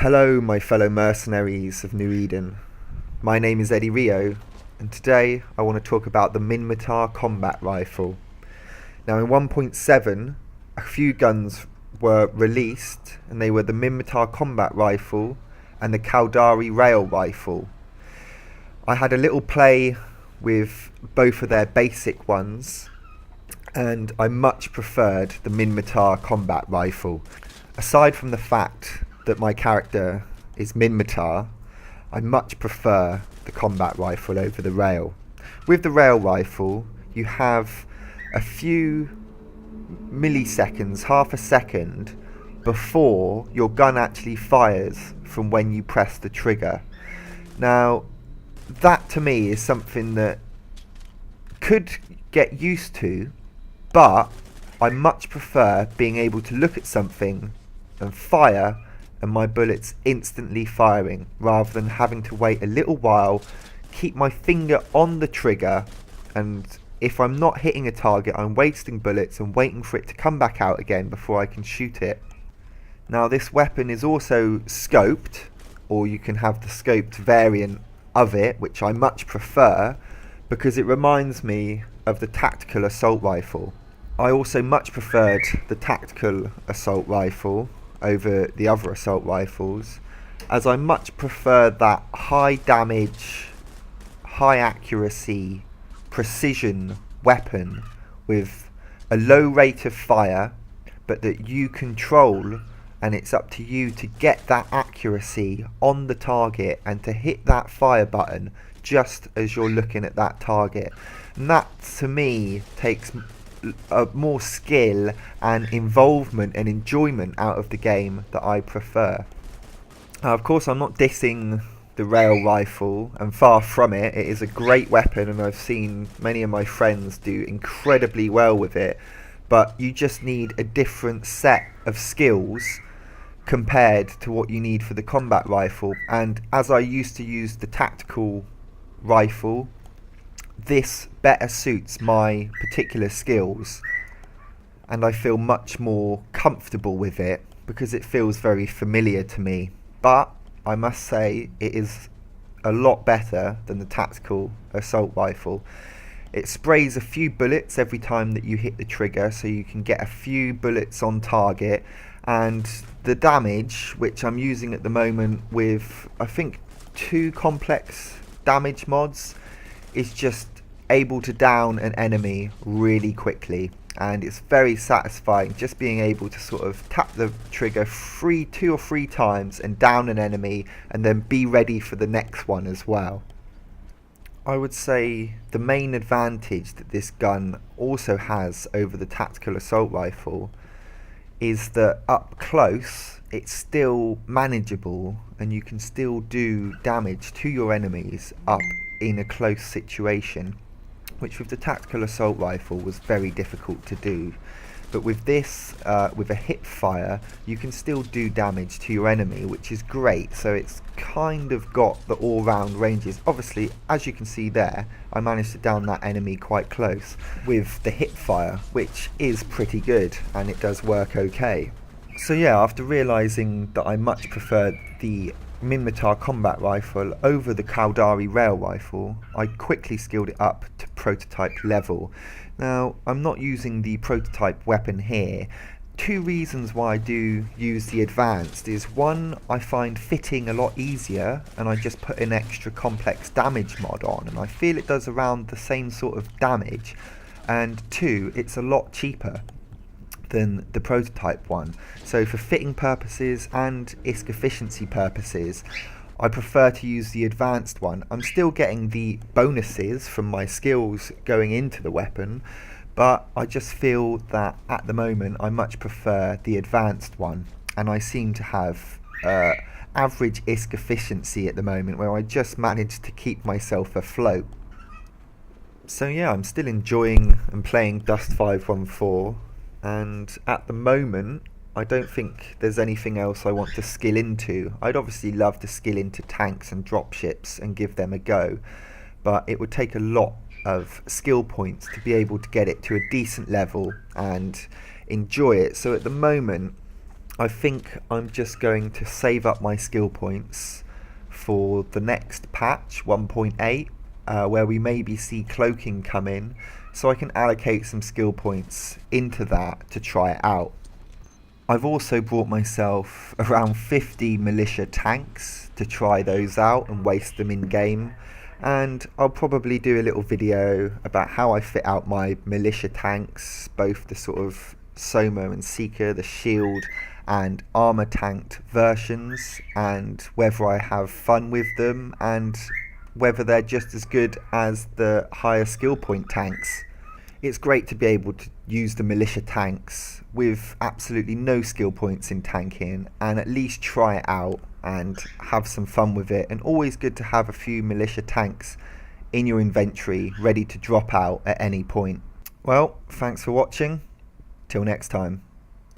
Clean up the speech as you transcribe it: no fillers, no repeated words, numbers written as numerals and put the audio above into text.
Hello, my fellow mercenaries of New Eden. My name is Eddie Rio, and today I want to talk about the Minmatar Combat Rifle. Now, in 1.7, a few guns were released, and they were the Minmatar Combat Rifle and the Caldari Rail Rifle. I had a little play with both of their basic ones, and I much preferred the Minmatar Combat Rifle. Aside from the fact that my character is Minmatar, I much prefer the combat rifle over the rail. With the rail rifle, you have a few milliseconds, half a second, before your gun actually fires from when you press the trigger. Now, that to me is something that could get used to, but I much prefer being able to look at something and fire and my bullets instantly firing, rather than having to wait a little while, keep my finger on the trigger, and if I'm not hitting a target, I'm wasting bullets and waiting for it to come back out again before I can shoot it. Now, this weapon is also scoped, or you can have the scoped variant of it, which I much prefer because it reminds me of the tactical assault rifle. I also much preferred the tactical assault rifle over the other assault rifles, as I much prefer that high damage, high accuracy, precision weapon with a low rate of fire, but that you control, and it's up to you to get that accuracy on the target and to hit that fire button just as you're looking at that target. And that to me takes more skill and involvement and enjoyment out of the game that I prefer. Of course, I'm not dissing the rail rifle, and far from it. It is a great weapon, and I've seen many of my friends do incredibly well with it, but you just need a different set of skills compared to what you need for the combat rifle. And as I used to use the tactical rifle, this better suits my particular skills, and I feel much more comfortable with it because it feels very familiar to me. But I must say it is a lot better than the tactical assault rifle. It sprays a few bullets every time that you hit the trigger, so you can get a few bullets on target, and the damage, which I'm using at the moment with I think 2 complex damage mods, is just able to down an enemy really quickly, and it's very satisfying just being able to sort of tap the trigger 2 or 3 times and down an enemy, and then be ready for the next one as well. I would say the main advantage that this gun also has over the tactical assault rifle is that up close it's still manageable, and you can still do damage to your enemies up in a close situation, which with the tactical assault rifle was very difficult to do. But with this, with a hip fire, you can still do damage to your enemy, which is great. So it's kind of got the all-round ranges. Obviously, as you can see there, I managed to down that enemy quite close with the hip fire, which is pretty good, and it does work okay. So yeah, after realising that I much preferred the Minmatar Combat Rifle over the Caldari Rail Rifle, I quickly skilled it up to prototype level. Now, I'm not using the prototype weapon here. 2 reasons why I do use the advanced is, 1, I find fitting a lot easier, and I just put an extra complex damage mod on, and I feel it does around the same sort of damage, and 2, it's a lot cheaper than the prototype one. So for fitting purposes and ISK efficiency purposes, I prefer to use the advanced one. I'm still getting the bonuses from my skills going into the weapon, but I just feel that at the moment I much prefer the advanced one, and I seem to have average ISK efficiency at the moment, where I just managed to keep myself afloat. So yeah, I'm still enjoying and playing Dust 514, and at the moment I don't think there's anything else I want to skill into. I'd obviously love to skill into tanks and dropships and give them a go, but it would take a lot of skill points to be able to get it to a decent level and enjoy it. So at the moment I think I'm just going to save up my skill points for the next patch, 1.8, where we maybe see cloaking come in, so I can allocate some skill points into that to try it out. I've also brought myself around 50 militia tanks to try those out and waste them in game, and I'll probably do a little video about how I fit out my militia tanks, both the sort of Soma and Seeker, the shield and armor tanked versions, and whether I have fun with them and whether they're just as good as the higher skill point tanks. It's great to be able to use the militia tanks with absolutely no skill points in tanking and at least try it out and have some fun with it, and always good to have a few militia tanks in your inventory ready to drop out at any point. Well, thanks for watching. Till next time.